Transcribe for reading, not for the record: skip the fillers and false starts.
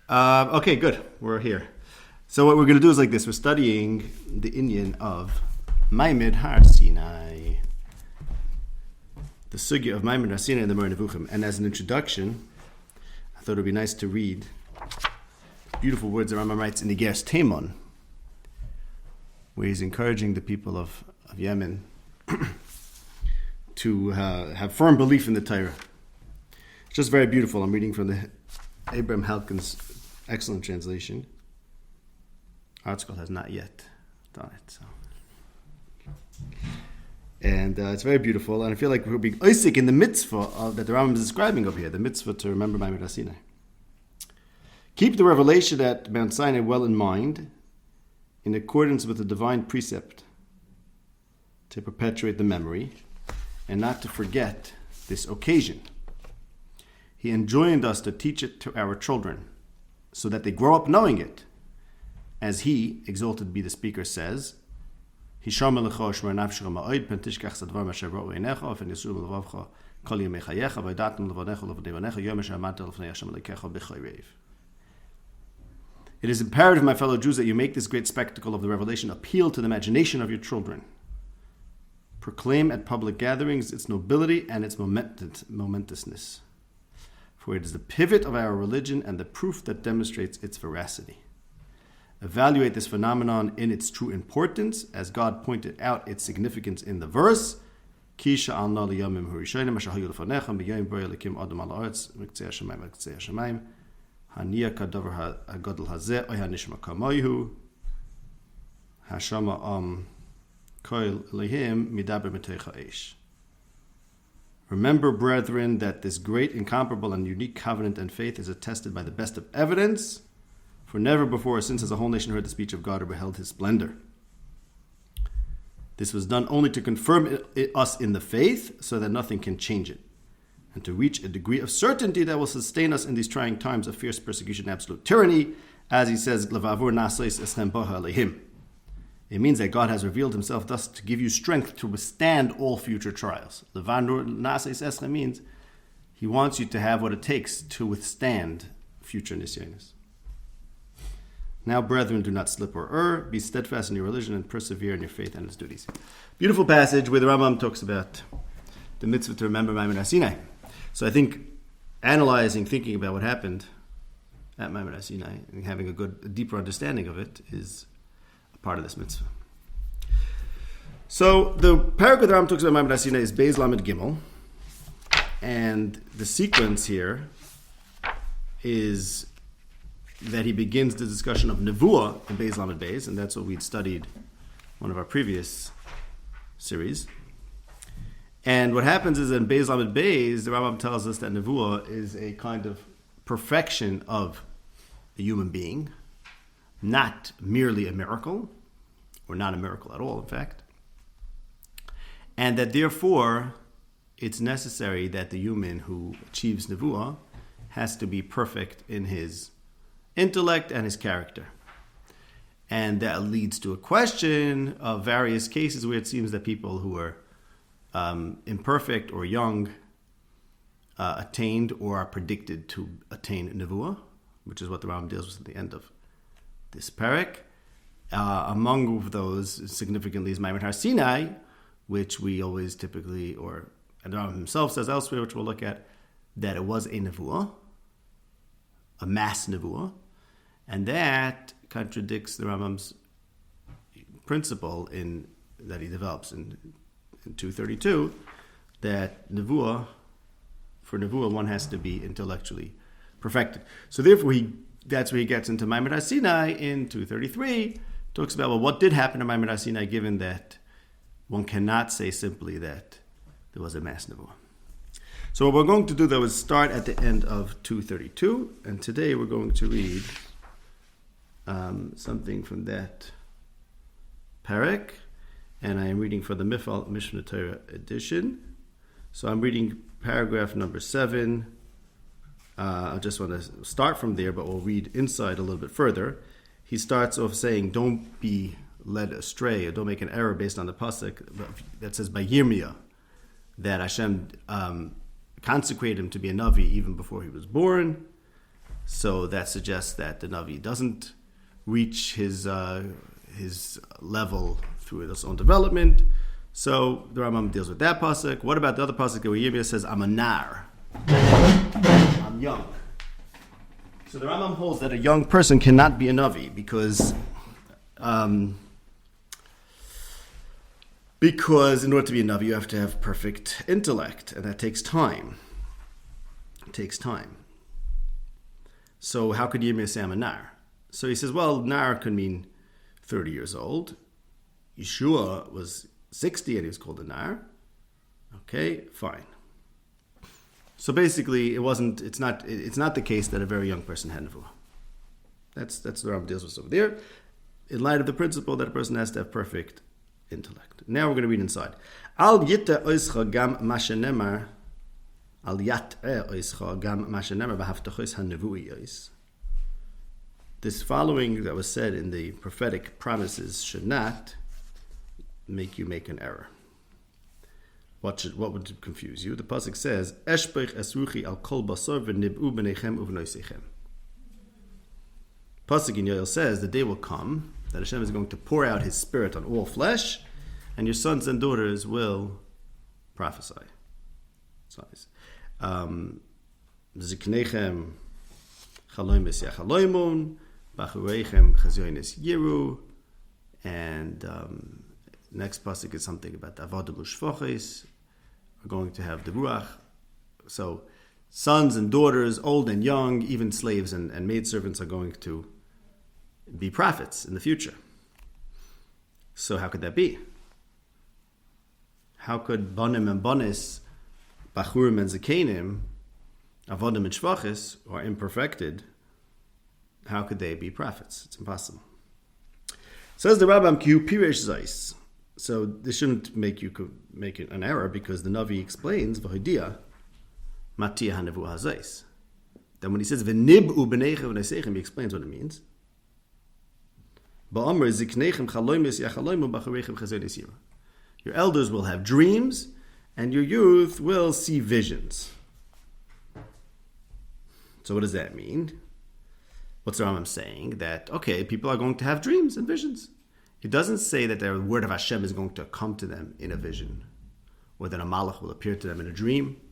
Okay, good. We're here. So what we're going to do is like this. We're studying the Inyan of Maimed Har Sinai, the sugya of Maimed Har Sinai in the Moreh Nevuchim. And as an introduction, I thought it would be nice to read beautiful words the Rambam writes in the Igeres Taimon, where he's encouraging the people of Yemen to have firm belief in the Torah. It's just very beautiful. I'm reading from the Abraham Halkin's excellent translation. Article has not yet done it. So. And it's very beautiful. And I feel like we're being oisik in the mitzvah that the Rambam is describing over here, the mitzvah to remember Maimed Har Sinai. Keep the revelation at Mount Sinai well in mind, in accordance with the divine precept, to perpetuate the memory, and not to forget this occasion. He enjoined us to teach it to our children, so that they grow up knowing it. As he, exalted be the speaker, says, Hisham lecha shmar nafshecha ma'od pen tishkach sadvar masher ra'u einecha v'en yisur b'levavcha kol yemei chayecha v'ydatem levanecha levadei yom asher amanta lefnei Hashem Elokecha b'chayreiv. It is imperative, my fellow Jews, that you make this great spectacle of the revelation appeal to the imagination of your children. Proclaim at public gatherings its nobility and its momentousness. For it is the pivot of our religion and the proof that demonstrates its veracity. Evaluate this phenomenon in its true importance, as God pointed out its significance in the verse, Ki sha'alna liyamim harishonim asher hayu lefanecha b'yom bo elikim adam al haaretz miktzei hashamayim v'ktzei hashamayim haniya kadavar hagadol hazeh oy hanishma kamoihu hashama koil lehim midaber mitoich ha'esh. Remember, brethren, that this great, incomparable, and unique covenant and faith is attested by the best of evidence, for never before or since has a whole nation heard the speech of God or beheld his splendor. This was done only to confirm us in the faith, so that nothing can change it, and to reach a degree of certainty that will sustain us in these trying times of fierce persecution and absolute tyranny, as he says, L'vavur nasois eschem boha lehim. It means that God has revealed himself thus to give you strength to withstand all future trials. L'vanur nasois eschem means he wants you to have what it takes to withstand future nisyonis. Now, brethren, do not slip or err. Be steadfast in your religion and persevere in your faith and its duties. Beautiful passage where the Rambam talks about the mitzvah to remember Maimed Har Sinai. So I think thinking about what happened at Maimed Har Sinai and having a deeper understanding of it is a part of this mitzvah. So the paragraph the Rambam talks about Maimed Har Sinai is Beis Lamed Gimel. And the sequence here is that he begins the discussion of Nevuah in Beis Lamed Beis, and that's what we'd studied one of our previous series. And what happens is in Beis Lamed Beis, the Rambam tells us that Nevuah is a kind of perfection of a human being, not merely a miracle, or not a miracle at all, in fact, and that therefore it's necessary that the human who achieves Nevuah has to be perfect in his intellect and his character. And that leads to a question of various cases where it seems that people who are imperfect or young attained or are predicted to attain Nevuah, which is what the Rambam deals with at the end of this parak. Among those, significantly, is Maimed Har Sinai, which we always typically, and the Rambam himself says elsewhere, which we'll look at, that it was a Nevuah, a mass Nevuah, and that contradicts the Rambam's principle that he develops in 232, that for Nevuah one has to be intellectually perfected. So therefore that's where he gets into Maimed Har Sinai in 233, talks about, well, what did happen to Maimed Har Sinai, given that one cannot say simply that there was a mass Nevuah. So what we're going to do, though, is start at the end of 232, and today we're going to read something from that parak, and I am reading for the Mifal Mishnah Torah edition. So I'm reading paragraph number 7. I just want to start from there, but we'll read inside a little bit further. He starts off saying, don't be led astray, or don't make an error based on the pasuk that says by Yirmiyah, that Hashem consecrated him to be a Navi even before he was born. So that suggests that the Navi doesn't reach his level through his own development. So the Rambam deals with that pasuk. What about the other pasuk where Yirmiyah says, I'm a nar, I'm young? So the Rambam holds that a young person cannot be a Navi because in order to be a Navi, you have to have perfect intellect, and that takes time. It takes time. So how could Yirmiyah say I'm a nar? So he says, well, nar could mean 30 years old. Yeshua was 60 and he was called a nar. Okay, fine. So basically, it's not the case that a very young person had nevuah. That's the Rambam deals with over there, in light of the principle that a person has to have perfect intellect. Now we're going to read inside. Al yitta oischa gam mashenemar, al yat'e oischa gam mashenemar v'haftachos hanevuiyos. This following that was said in the prophetic promises should not make you make an error. What would confuse you? The pasuk says, "Eshpech esruchi al kol basar v'nib'u b'neichem uv'noisechem." Pasuk in Yoel says, the day will come that Hashem is going to pour out His Spirit on all flesh, and your sons and daughters will prophesy. It's nice. Ziknechem chaloimis yachaloimun, bachureichem chazyonis yiru, and next pasuk is something about avodah l'shvochis. Are going to have the ruach. So sons and daughters, old and young, even slaves and maidservants are going to be prophets in the future. So how could that be? How could banim and banis, bachurim and zakenim, avodim and shvachis, or imperfected, how could they be prophets? It's impossible. Says the Rambam, ki hu piresh zais. So this shouldn't make you make an error, because the Navi explains v'hodia matia hanevu hazais. Then when he says v'nib'u b'neicha v'neisechem, he explains what it means. Ba'amr ziknechem chaloimis yachaloimu b'chareichem chazonis yira. Your elders will have dreams, and your youth will see visions. So what does that mean? What's the Rambam saying? That, okay, people are going to have dreams and visions. It doesn't say that the word of Hashem is going to come to them in a vision, or that a malach will appear to them in a dream.